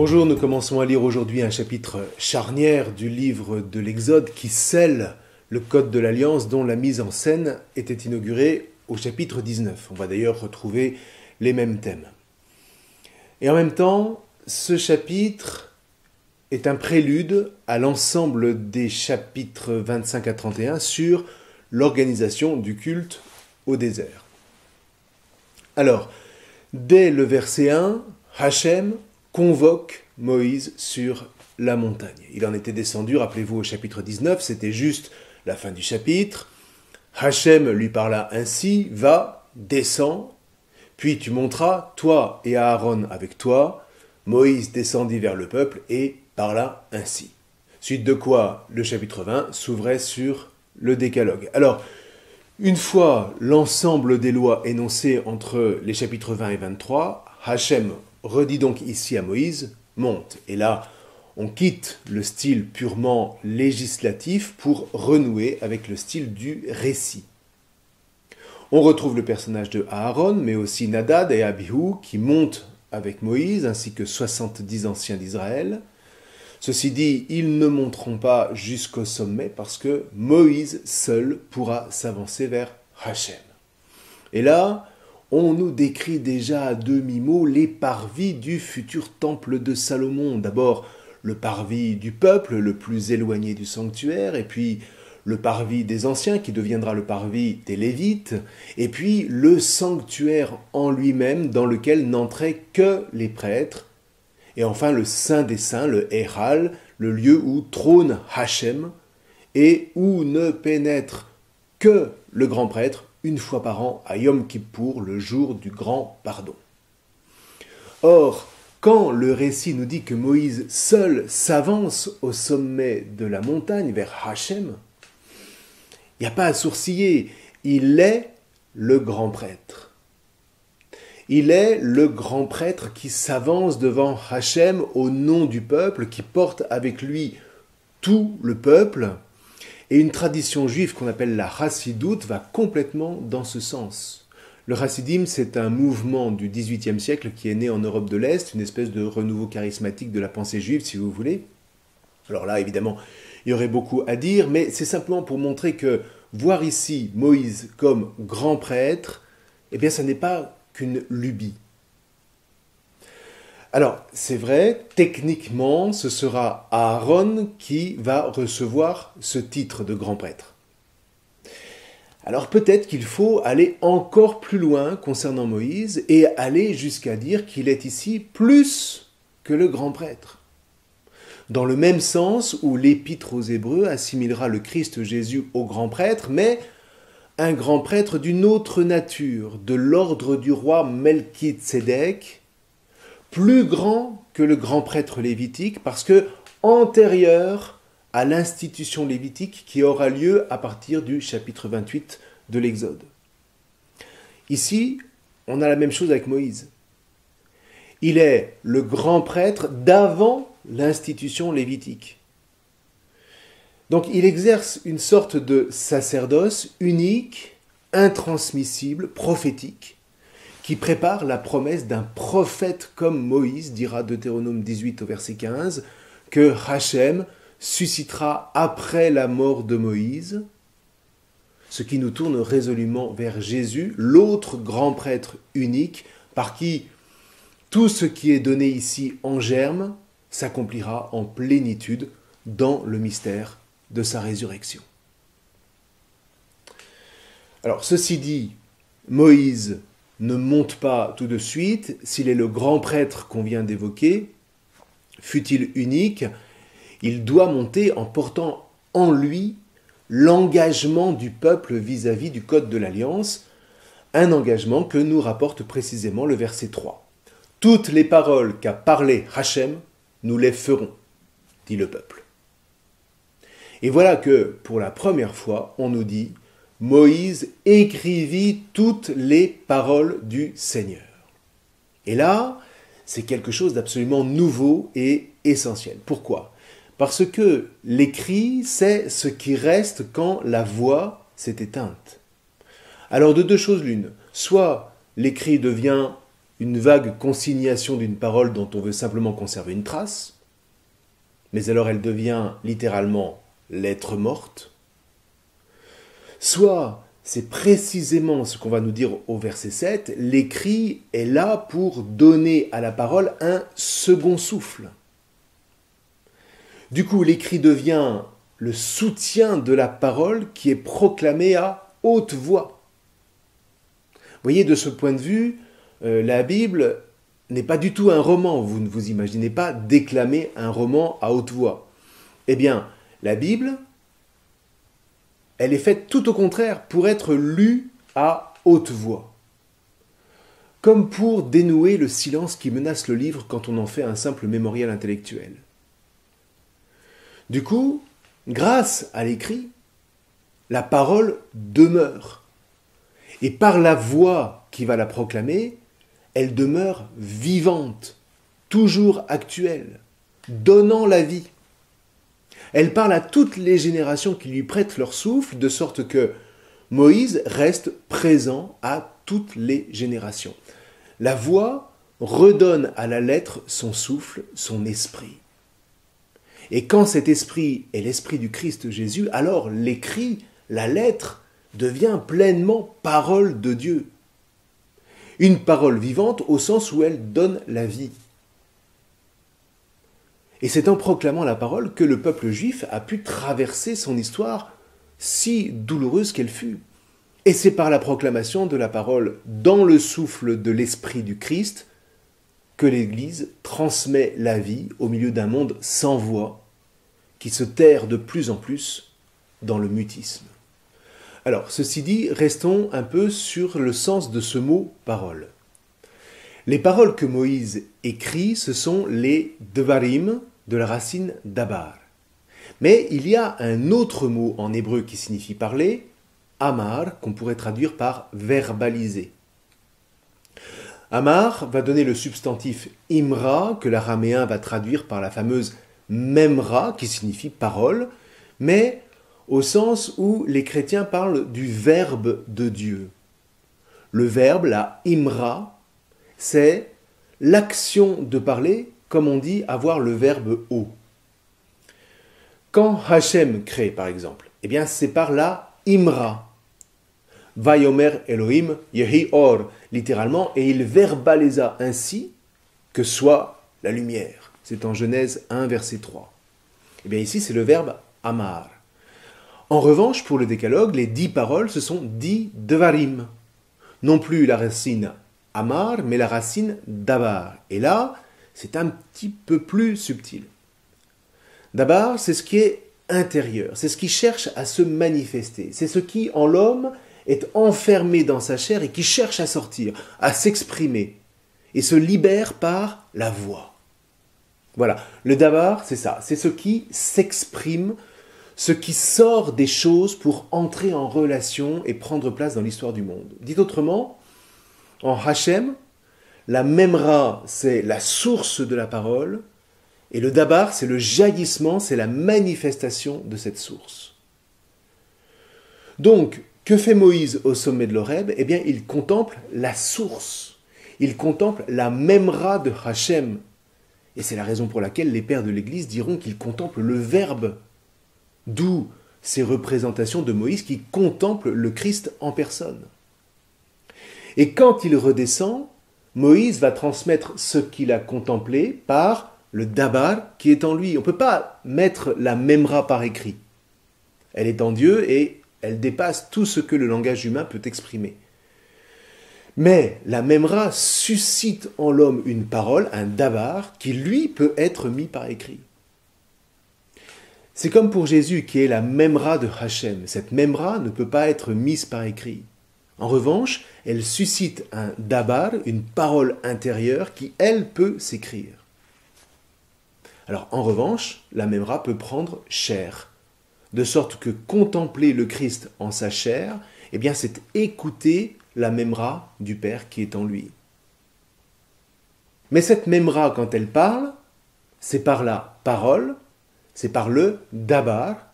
Bonjour, nous commençons à lire aujourd'hui un chapitre charnière du livre de l'Exode qui scelle le Code de l'Alliance dont la mise en scène était inaugurée au chapitre 19. On va d'ailleurs retrouver les mêmes thèmes. Et en même temps, ce chapitre est un prélude à l'ensemble des chapitres 25 à 31 sur l'organisation du culte au désert. Alors, dès le verset 1, Hachem convoque Moïse sur la montagne. Il en était descendu, rappelez-vous, au chapitre 19, c'était juste la fin du chapitre. Hachem lui parla ainsi, va, descends, puis tu monteras, toi et Aaron avec toi. Moïse descendit vers le peuple et parla ainsi. Suite de quoi le chapitre 20 s'ouvrait sur le décalogue. Alors, une fois l'ensemble des lois énoncées entre les chapitres 20 et 23, Hachem redit donc ici à Moïse, monte. Et là, on quitte le style purement législatif pour renouer avec le style du récit. On retrouve le personnage de Aaron, mais aussi Nadab et Abihu qui montent avec Moïse, ainsi que 70 anciens d'Israël. Ceci dit, ils ne monteront pas jusqu'au sommet parce que Moïse seul pourra s'avancer vers Hachem. Et là, on nous décrit déjà à demi-mot les parvis du futur temple de Salomon. D'abord, le parvis du peuple, le plus éloigné du sanctuaire, et puis le parvis des anciens, qui deviendra le parvis des Lévites, et puis le sanctuaire en lui-même, dans lequel n'entraient que les prêtres, et enfin le Saint des Saints, le Héral, le lieu où trône Hachem, et où ne pénètre que le grand prêtre, une fois par an, à Yom Kippour, le jour du grand pardon. Or, quand le récit nous dit que Moïse seul s'avance au sommet de la montagne vers Hachem, il n'y a pas à sourciller, il est le grand prêtre. Il est le grand prêtre qui s'avance devant Hachem au nom du peuple, qui porte avec lui tout le peuple. Et une tradition juive qu'on appelle la Chassidoute va complètement dans ce sens. Le Chassidim, c'est un mouvement du XVIIIe siècle qui est né en Europe de l'Est, une espèce de renouveau charismatique de la pensée juive, si vous voulez. Alors là, évidemment, il y aurait beaucoup à dire, mais c'est simplement pour montrer que voir ici Moïse comme grand prêtre, eh bien, ça n'est pas qu'une lubie. Alors, c'est vrai, techniquement, ce sera Aaron qui va recevoir ce titre de grand prêtre. Alors peut-être qu'il faut aller encore plus loin concernant Moïse et aller jusqu'à dire qu'il est ici plus que le grand prêtre. Dans le même sens où l'Épître aux Hébreux assimilera le Christ Jésus au grand prêtre, mais un grand prêtre d'une autre nature, de l'ordre du roi Melchitsédek, plus grand que le grand prêtre lévitique, parce que antérieur à l'institution lévitique qui aura lieu à partir du chapitre 28 de l'Exode. Ici, on a la même chose avec Moïse. Il est le grand prêtre d'avant l'institution lévitique. Donc il exerce une sorte de sacerdoce unique, intransmissible, prophétique, qui prépare la promesse d'un prophète comme Moïse, dira Deutéronome 18 au verset 15, que Hachem suscitera après la mort de Moïse, ce qui nous tourne résolument vers Jésus, l'autre grand prêtre unique, par qui tout ce qui est donné ici en germe s'accomplira en plénitude dans le mystère de sa résurrection. Alors, ceci dit, Moïse ne monte pas tout de suite, s'il est le grand prêtre qu'on vient d'évoquer, fût-il unique, il doit monter en portant en lui l'engagement du peuple vis-à-vis du Code de l'Alliance, un engagement que nous rapporte précisément le verset 3. « Toutes les paroles qu'a parlé Hachem, nous les ferons, dit le peuple. » Et voilà que, pour la première fois, on nous dit « Moïse écrivit toutes les paroles du Seigneur. » Et là, c'est quelque chose d'absolument nouveau et essentiel. Pourquoi ? Parce que l'écrit, c'est ce qui reste quand la voix s'est éteinte. Alors de deux choses l'une, soit l'écrit devient une vague consignation d'une parole dont on veut simplement conserver une trace, mais alors elle devient littéralement lettre morte. Soit, c'est précisément ce qu'on va nous dire au verset 7, l'écrit est là pour donner à la parole un second souffle. Du coup, l'écrit devient le soutien de la parole qui est proclamée à haute voix. Vous voyez, de ce point de vue, la Bible n'est pas du tout un roman. Vous ne vous imaginez pas déclamer un roman à haute voix. Eh bien, la Bible, elle est faite tout au contraire pour être lue à haute voix. Comme pour dénouer le silence qui menace le livre quand on en fait un simple mémorial intellectuel. Du coup, grâce à l'écrit, la parole demeure. Et par la voix qui va la proclamer, elle demeure vivante, toujours actuelle, donnant la vie. Elle parle à toutes les générations qui lui prêtent leur souffle, de sorte que Moïse reste présent à toutes les générations. La voix redonne à la lettre son souffle, son esprit. Et quand cet esprit est l'esprit du Christ Jésus, alors l'écrit, la lettre, devient pleinement parole de Dieu. Une parole vivante au sens où elle donne la vie. Et c'est en proclamant la parole que le peuple juif a pu traverser son histoire, si douloureuse qu'elle fut. Et c'est par la proclamation de la parole dans le souffle de l'esprit du Christ que l'Église transmet la vie au milieu d'un monde sans voix, qui se terre de plus en plus dans le mutisme. Alors, ceci dit, restons un peu sur le sens de ce mot « parole ». Les paroles que Moïse écrit, ce sont les « devarim » de la racine « dabar ». Mais il y a un autre mot en hébreu qui signifie « parler », « amar », qu'on pourrait traduire par « verbaliser ». Amar va donner le substantif « imra » que l'araméen va traduire par la fameuse « memra » qui signifie « parole », mais au sens où les chrétiens parlent du verbe de Dieu. Le verbe, la imra, c'est l'action de parler, comme on dit avoir le verbe o. Quand Hachem crée, par exemple, eh bien c'est par la imra. Vayomer Elohim yehi or, littéralement, et il verbalisa ainsi que soit la lumière. C'est en Genèse 1, verset 3. Eh bien ici, c'est le verbe amar. En revanche, pour le décalogue, les 10 paroles, ce sont 10 devarim. Non plus la racine amar, mais la racine dabar. Et là, c'est un petit peu plus subtil. Dabar, c'est ce qui est intérieur, c'est ce qui cherche à se manifester. C'est ce qui, en l'homme, est enfermé dans sa chair et qui cherche à sortir, à s'exprimer, et se libère par la voix. Voilà, le dabar, c'est ça, c'est ce qui s'exprime, ce qui sort des choses pour entrer en relation et prendre place dans l'histoire du monde. Dit autrement, en Hachem, la memra, c'est la source de la parole, et le dabar, c'est le jaillissement, c'est la manifestation de cette source. Donc, que fait Moïse au sommet de l'Horeb ? Eh bien, il contemple la source. Il contemple la memra de Hachem. Et c'est la raison pour laquelle les pères de l'Église diront qu'il contemple le Verbe. D'où ces représentations de Moïse qui contemplent le Christ en personne. Et quand il redescend, Moïse va transmettre ce qu'il a contemplé par le dabar qui est en lui. On ne peut pas mettre la memra par écrit. Elle est en Dieu et elle dépasse tout ce que le langage humain peut exprimer. Mais la memra suscite en l'homme une parole, un dabar, qui lui peut être mis par écrit. C'est comme pour Jésus qui est la memra de Hachem. Cette memra ne peut pas être mise par écrit. En revanche, elle suscite un dabar, une parole intérieure qui, elle, peut s'écrire. Alors, en revanche, la memra peut prendre chair. De sorte que contempler le Christ en sa chair, eh bien c'est écouter la memra du Père qui est en lui. Mais cette memra, quand elle parle, c'est par la parole, c'est par le dabar,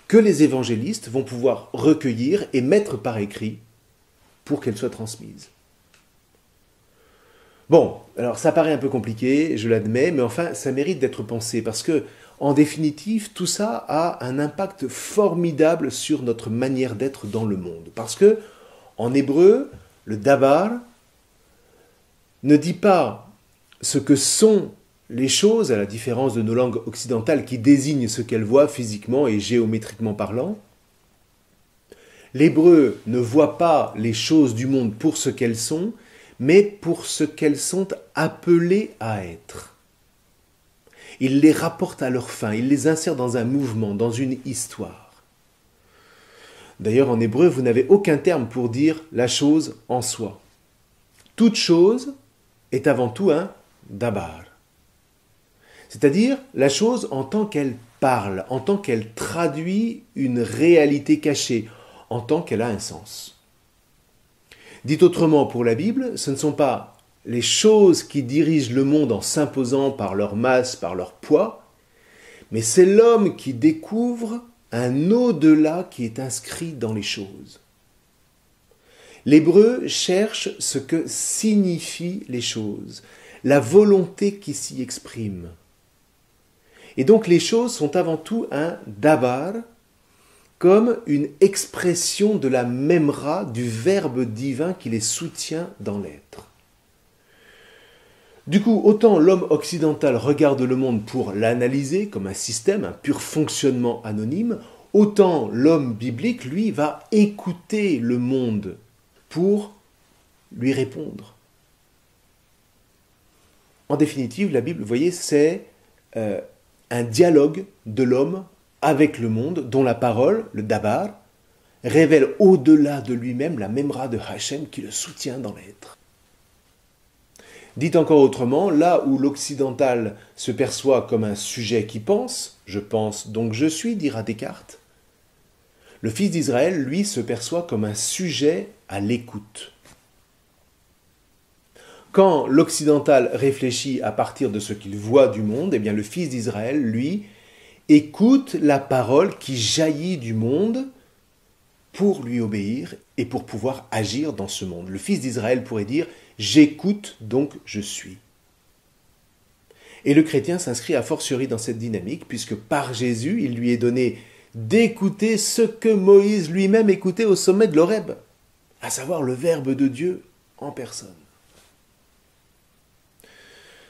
que les évangélistes vont pouvoir recueillir et mettre par écrit pour qu'elle soit transmise. Bon, alors ça paraît un peu compliqué, je l'admets, mais enfin, ça mérite d'être pensé, parce que, en définitive, tout ça a un impact formidable sur notre manière d'être dans le monde. Parce que, en hébreu, le dabar ne dit pas ce que sont les choses, à la différence de nos langues occidentales qui désignent ce qu'elles voient physiquement et géométriquement parlant. L'hébreu ne voit pas les choses du monde pour ce qu'elles sont, mais pour ce qu'elles sont appelées à être. Il les rapporte à leur fin, il les insère dans un mouvement, dans une histoire. D'ailleurs, en hébreu, vous n'avez aucun terme pour dire la chose en soi. Toute chose est avant tout un dabar. C'est-à-dire la chose en tant qu'elle parle, en tant qu'elle traduit une réalité cachée, en tant qu'elle a un sens. Dit autrement, pour la Bible, ce ne sont pas les choses qui dirigent le monde en s'imposant par leur masse, par leur poids, mais c'est l'homme qui découvre un au-delà qui est inscrit dans les choses. L'hébreu cherche ce que signifient les choses, la volonté qui s'y exprime. Et donc les choses sont avant tout un dabar, comme une expression de la memra, du verbe divin qui les soutient dans l'être. Du coup, autant l'homme occidental regarde le monde pour l'analyser comme un système, un pur fonctionnement anonyme, autant l'homme biblique, lui, va écouter le monde pour lui répondre. En définitive, la Bible, vous voyez, c'est un dialogue de l'homme avec le monde, dont la parole, le dabar, révèle au-delà de lui-même la memra de Hachem qui le soutient dans l'être. Dit encore autrement, là où l'occidental se perçoit comme un sujet qui pense, je pense donc je suis, dira Descartes, le fils d'Israël, lui, se perçoit comme un sujet à l'écoute. Quand l'occidental réfléchit à partir de ce qu'il voit du monde, eh bien le fils d'Israël, lui, écoute la parole qui jaillit du monde pour lui obéir et pour pouvoir agir dans ce monde. Le fils d'Israël pourrait dire « j'écoute, donc je suis ». Et le chrétien s'inscrit a fortiori dans cette dynamique, puisque par Jésus, il lui est donné d'écouter ce que Moïse lui-même écoutait au sommet de l'Horeb, à savoir le Verbe de Dieu en personne.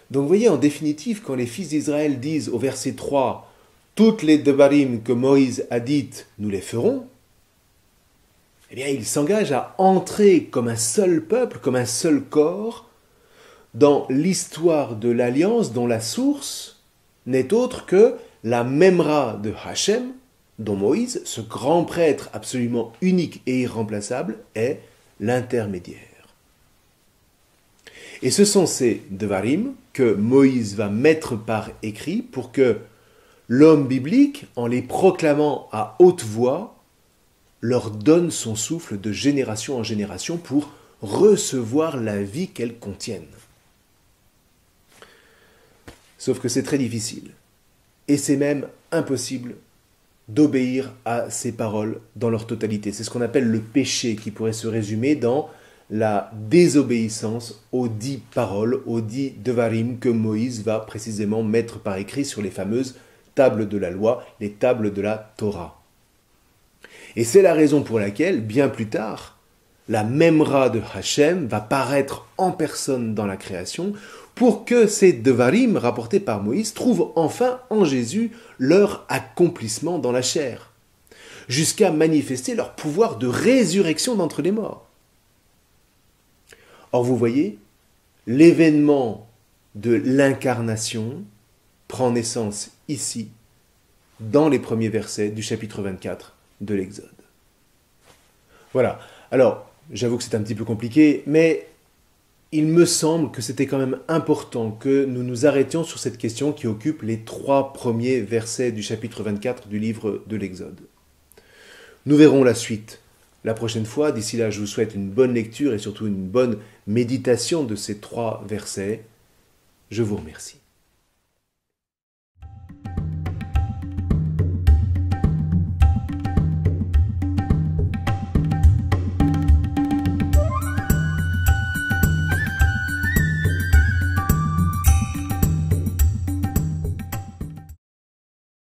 Donc vous voyez, en définitive, quand les fils d'Israël disent au verset 3 « Toutes les devarim que Moïse a dites, nous les ferons », eh bien, ils s'engagent à entrer comme un seul peuple, comme un seul corps, dans l'histoire de l'Alliance dont la source n'est autre que la memra de Hachem, dont Moïse, ce grand prêtre absolument unique et irremplaçable, est l'intermédiaire. Et ce sont ces devarim que Moïse va mettre par écrit pour que l'homme biblique, en les proclamant à haute voix, leur donne son souffle de génération en génération pour recevoir la vie qu'elles contiennent. Sauf que c'est très difficile, et c'est même impossible d'obéir à ces paroles dans leur totalité. C'est ce qu'on appelle le péché, qui pourrait se résumer dans la désobéissance aux 10 paroles, aux 10 devarim que Moïse va précisément mettre par écrit sur les fameuses tables de la loi, les tables de la Torah. Et c'est la raison pour laquelle, bien plus tard, la memra de Hachem va paraître en personne dans la création pour que ces devarim rapportés par Moïse trouvent enfin en Jésus leur accomplissement dans la chair, jusqu'à manifester leur pouvoir de résurrection d'entre les morts. Or, vous voyez, l'événement de l'incarnation prend naissance ici, dans les premiers versets du chapitre 24 de l'Exode. Voilà. Alors, j'avoue que c'est un petit peu compliqué, mais il me semble que c'était quand même important que nous nous arrêtions sur cette question qui occupe les 3 premiers versets du chapitre 24 du livre de l'Exode. Nous verrons la suite la prochaine fois. D'ici là, je vous souhaite une bonne lecture et surtout une bonne méditation de ces 3 versets. Je vous remercie.